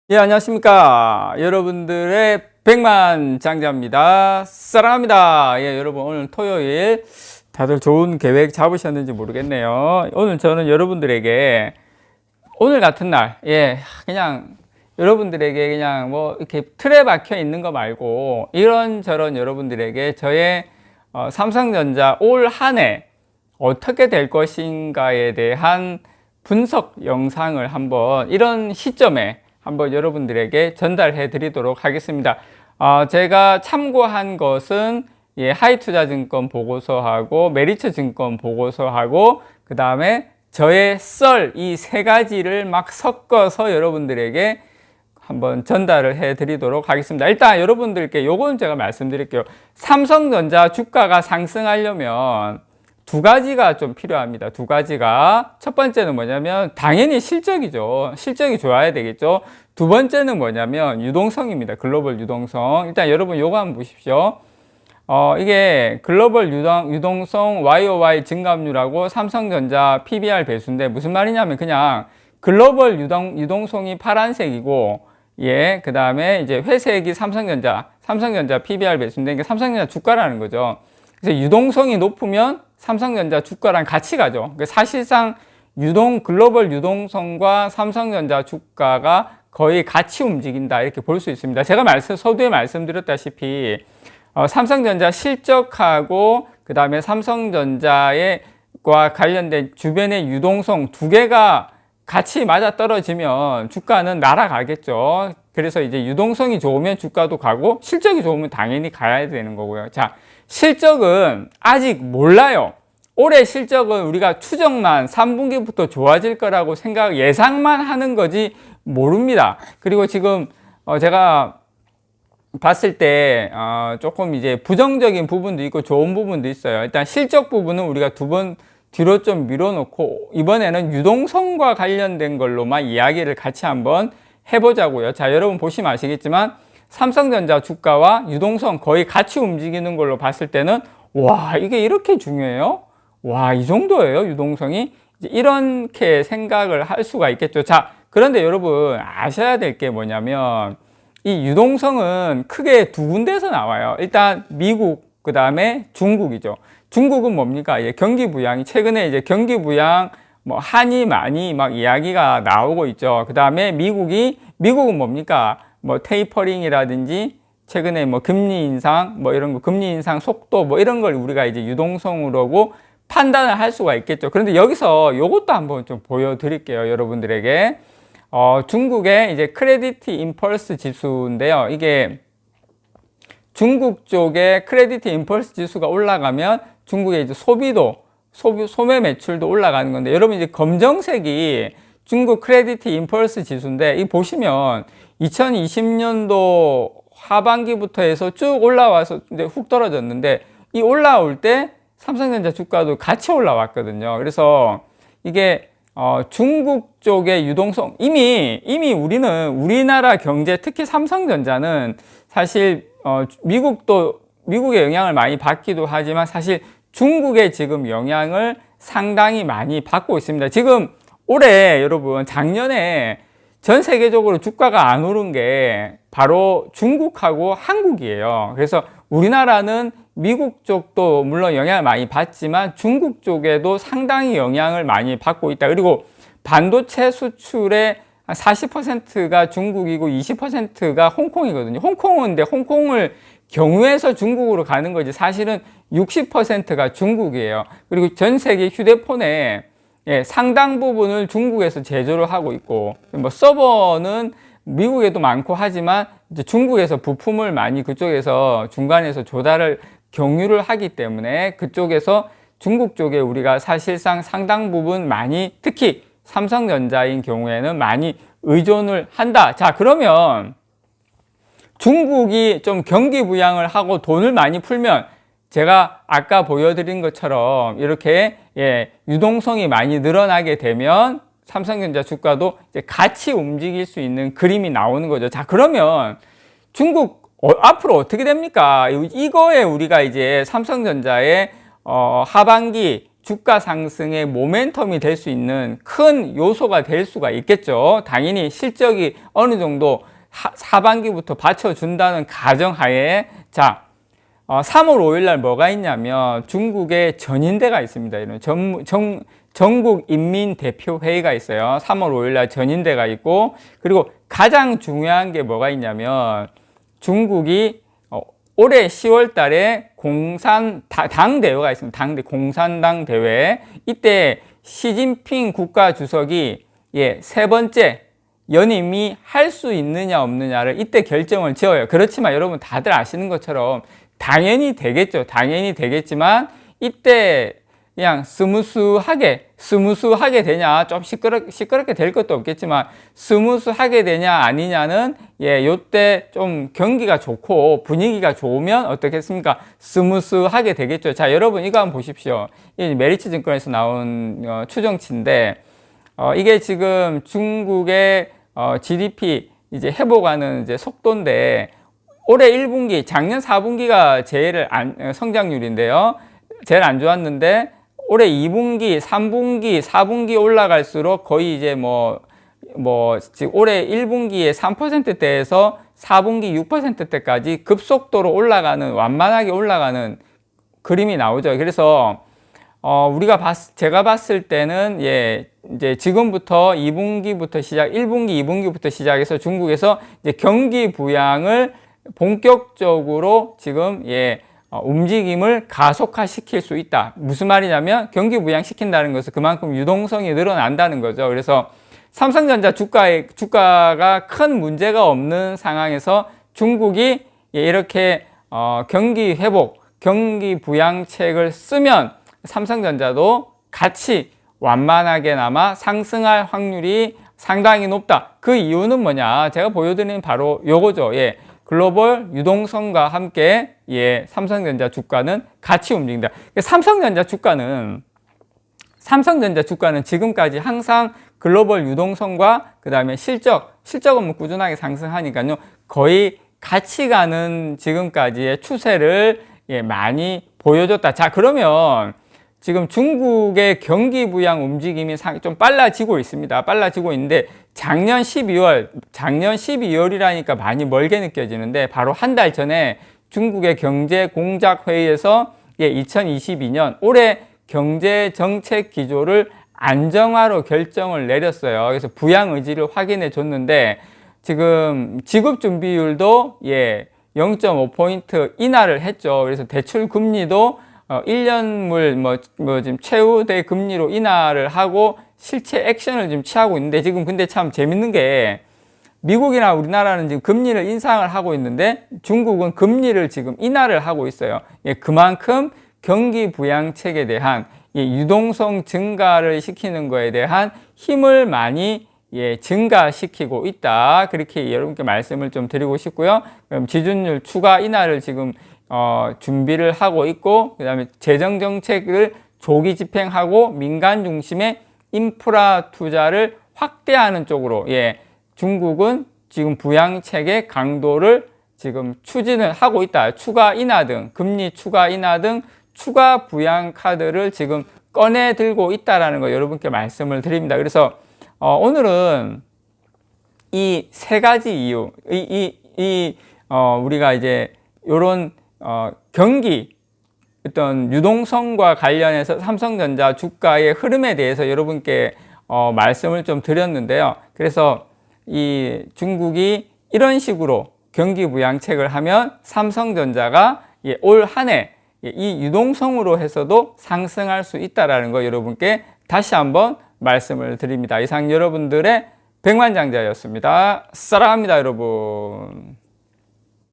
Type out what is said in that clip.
예, 안녕하십니까. 여러분들의 백만장자입니다. 사랑합니다. 예, 여러분, 오늘 토요일 다들 좋은 계획 잡으셨는지 모르겠네요. 오늘 저는 여러분들에게 오늘 같은 날, 예, 그냥 여러분들에게 그냥 뭐 이렇게 틀에 박혀 있는 거 말고 이런저런 여러분들에게 저의 삼성전자 올 한 해 어떻게 될 것인가에 대한 분석 영상을 한번 이런 시점에 한번 여러분들에게 전달해 드리도록 하겠습니다. 제가 참고한 것은 하이투자증권 보고서하고 메리츠증권 보고서하고 그 다음에 저의 썰 이 세 가지를 막 섞어서 여러분들에게 한번 전달을 해 드리도록 하겠습니다. 일단 여러분들께 요건 제가 말씀드릴게요. 삼성전자 주가가 상승하려면 두 가지가 좀 필요합니다. 두 가지가. 첫 번째는 뭐냐면 당연히 실적이죠. 실적이 좋아야 되겠죠. 두 번째는 뭐냐면 유동성입니다. 글로벌 유동성. 일단 여러분 요거 한번 보십시오. 이게 글로벌 유동성 YOY 증가율하고 삼성전자 PBR 배수인데 무슨 말이냐면 그냥 글로벌 유동성이 파란색이고 예, 그 다음에 이제 회색이 삼성전자 PBR 배수인데 이게 삼성전자 주가라는 거죠. 그래서 유동성이 높으면 삼성전자 주가랑 같이 가죠. 그러니까 사실상 글로벌 유동성과 삼성전자 주가가 거의 같이 움직인다 이렇게 볼 수 있습니다. 제가 서두에 말씀드렸다시피 삼성전자 실적하고 그 다음에 삼성전자과 관련된 주변의 유동성 두 개가 같이 맞아떨어지면 주가는 날아가겠죠. 그래서 이제 유동성이 좋으면 주가도 가고 실적이 좋으면 당연히 가야 되는 거고요. 자, 실적은 아직 몰라요. 올해 실적은 우리가 추정만 3분기부터 좋아질 거라고 예상만 하는 거지 모릅니다. 그리고 지금 제가 봤을 때 조금 이제 부정적인 부분도 있고 좋은 부분도 있어요. 일단 실적 부분은 우리가 두 번 뒤로 좀 밀어놓고 이번에는 유동성과 관련된 걸로만 이야기를 같이 한번 해보자고요. 자, 여러분 보시면 아시겠지만 삼성전자 주가와 유동성 거의 같이 움직이는 걸로 봤을 때는 와, 이게 이렇게 중요해요? 와, 이 정도예요, 유동성이? 이렇게 생각을 할 수가 있겠죠. 자, 그런데 여러분 아셔야 될 게 뭐냐면 이 유동성은 크게 두 군데에서 나와요. 일단 미국, 그 다음에 중국이죠. 중국은 뭡니까? 경기 부양이 최근에 이제 경기 부양 뭐 하니 많이 막 이야기가 나오고 있죠. 그 다음에 미국은 뭡니까? 뭐 테이퍼링이라든지 최근에 뭐 금리 인상 뭐 이런 거 금리 인상 속도 뭐 이런 걸 우리가 이제 유동성으로고 판단을 할 수가 있겠죠. 그런데 여기서 요것도 한번 좀 보여드릴게요, 여러분들에게. 중국의 이제 크레디트 임펄스 지수인데요. 이게 중국 쪽에 크레디트 임펄스 지수가 올라가면 중국의 이제 소매 매출도 올라가는 건데, 여러분 이제 검정색이 중국 크레디트 임펄스 지수인데, 이 보시면 2020년도 하반기부터 해서 쭉 올라와서 이제 훅 떨어졌는데, 이 올라올 때 삼성전자 주가도 같이 올라왔거든요. 그래서 이게 중국 쪽의 유동성 이미 우리나라 경제, 특히 삼성전자는 사실 미국의 영향을 많이 받기도 하지만 사실 중국의 지금 영향을 상당히 많이 받고 있습니다. 지금 올해 여러분 작년에 전 세계적으로 주가가 안 오른 게 바로 중국하고 한국이에요. 그래서 우리나라는 미국 쪽도 물론 영향을 많이 받지만 중국 쪽에도 상당히 영향을 많이 받고 있다. 그리고 반도체 수출의 40%가 중국이고 20%가 홍콩이거든요. 홍콩을 경유해서 중국으로 가는 거지 사실은 60%가 중국이에요. 그리고 전 세계 휴대폰의 상당 부분을 중국에서 제조를 하고 있고, 뭐 서버는 미국에도 많고 하지만 이제 중국에서 부품을 많이 그쪽에서 중간에서 경유를 하기 때문에 그쪽에서 중국 쪽에 우리가 사실상 상당 부분 많이, 특히 삼성전자인 경우에는 많이 의존을 한다. 자, 그러면 중국이 좀 경기 부양을 하고 돈을 많이 풀면 제가 아까 보여드린 것처럼 이렇게 유동성이 많이 늘어나게 되면 삼성전자 주가도 이제 같이 움직일 수 있는 그림이 나오는 거죠. 자, 그러면 중국 앞으로 어떻게 됩니까? 이거에 우리가 이제 삼성전자의 하반기 주가 상승의 모멘텀이 될 수 있는 큰 요소가 될 수가 있겠죠. 당연히 실적이 어느 정도 하반기부터 받쳐준다는 가정하에, 자, 3월 5일 날 뭐가 있냐면 중국의 전인대가 있습니다. 이런 전국 인민대표회의가 있어요. 3월 5일 날 전인대가 있고, 그리고 가장 중요한 게 뭐가 있냐면 중국이 올해 10월 달에 당 대회가 있습니다. 공산당 대회. 이때 시진핑 국가주석이 세 번째 연임이 할 수 있느냐 없느냐를 이때 결정을 지어요. 그렇지만 여러분 다들 아시는 것처럼 당연히 되겠죠. 당연히 되겠지만 이때 그냥 스무스하게 되냐, 좀 시끄럽게 될 것도 없겠지만 스무스하게 되냐 아니냐는 요때 좀 경기가 좋고 분위기가 좋으면 어떻겠습니까? 스무스하게 되겠죠. 자, 여러분 이거 한번 보십시오. 이 메리츠 증권에서 나온 추정치인데, 이게 지금 중국의 GDP 이제 회복하는 이제 속도인데, 올해 1분기, 작년 4분기가 제일 성장률인데요. 제일 안 좋았는데 올해 2분기, 3분기, 4분기 올라갈수록 거의 이제 지금 올해 1분기에 3%대에서 4분기 6%대까지 급속도로 올라가는, 완만하게 올라가는 그림이 나오죠. 그래서 제가 봤을 때는 이제 지금부터 2분기부터 1분기, 2분기부터 시작해서 중국에서 이제 경기 부양을 본격적으로 지금 움직임을 가속화시킬 수 있다. 무슨 말이냐면 경기 부양시킨다는 것은 그만큼 유동성이 늘어난다는 거죠. 그래서 삼성전자 주가가 큰 문제가 없는 상황에서 중국이 이렇게 경기 회복, 경기 부양책을 쓰면 삼성전자도 같이 완만하게나마 상승할 확률이 상당히 높다. 그 이유는 뭐냐? 제가 보여드리는 바로 요거죠. 글로벌 유동성과 함께 삼성전자 주가는 같이 움직인다. 삼성전자 주가는 지금까지 항상 글로벌 유동성과 그 다음에 실적은 뭐 꾸준하게 상승하니까요. 거의 같이 가는 지금까지의 추세를 많이 보여줬다. 자, 그러면 지금 중국의 경기 부양 움직임이 좀 빨라지고 있습니다. 빨라지고 있는데 작년 12월이라니까 많이 멀게 느껴지는데 바로 한 달 전에 중국의 경제공작회의에서 2022년 올해 경제정책 기조를 안정화로 결정을 내렸어요. 그래서 부양 의지를 확인해 줬는데 지금 지급준비율도 0.5포인트 인하를 했죠. 그래서 대출 금리도 1년물 지금 최우대 금리로 인하를 하고 실체 액션을 지금 취하고 있는데, 지금 근데 참 재밌는 게 미국이나 우리나라는 지금 금리를 인상을 하고 있는데 중국은 금리를 지금 인하를 하고 있어요. 그만큼 경기 부양책에 대한 유동성 증가를 시키는 거에 대한 힘을 많이 증가시키고 있다. 그렇게 여러분께 말씀을 좀 드리고 싶고요. 그럼 지준율 추가 인하를 지금 준비를 하고 있고, 그 다음에 재정 정책을 조기 집행하고 민간 중심의 인프라 투자를 확대하는 쪽으로 중국은 지금 부양책의 강도를 지금 추진을 하고 있다. 추가 인하 등, 금리 추가 인하 등 추가 부양 카드를 지금 꺼내 들고 있다라는 거 여러분께 말씀을 드립니다. 그래서 오늘은 이 세 가지 이유, 우리가 이제 요런 경기 어떤 유동성과 관련해서 삼성전자 주가의 흐름에 대해서 여러분께 말씀을 좀 드렸는데요. 그래서 이 중국이 이런 식으로 경기 부양책을 하면 삼성전자가 올 한 해 이 유동성으로 해서도 상승할 수 있다는 거 여러분께 다시 한번 말씀을 드립니다. 이상 여러분들의 백만장자였습니다. 사랑합니다, 여러분.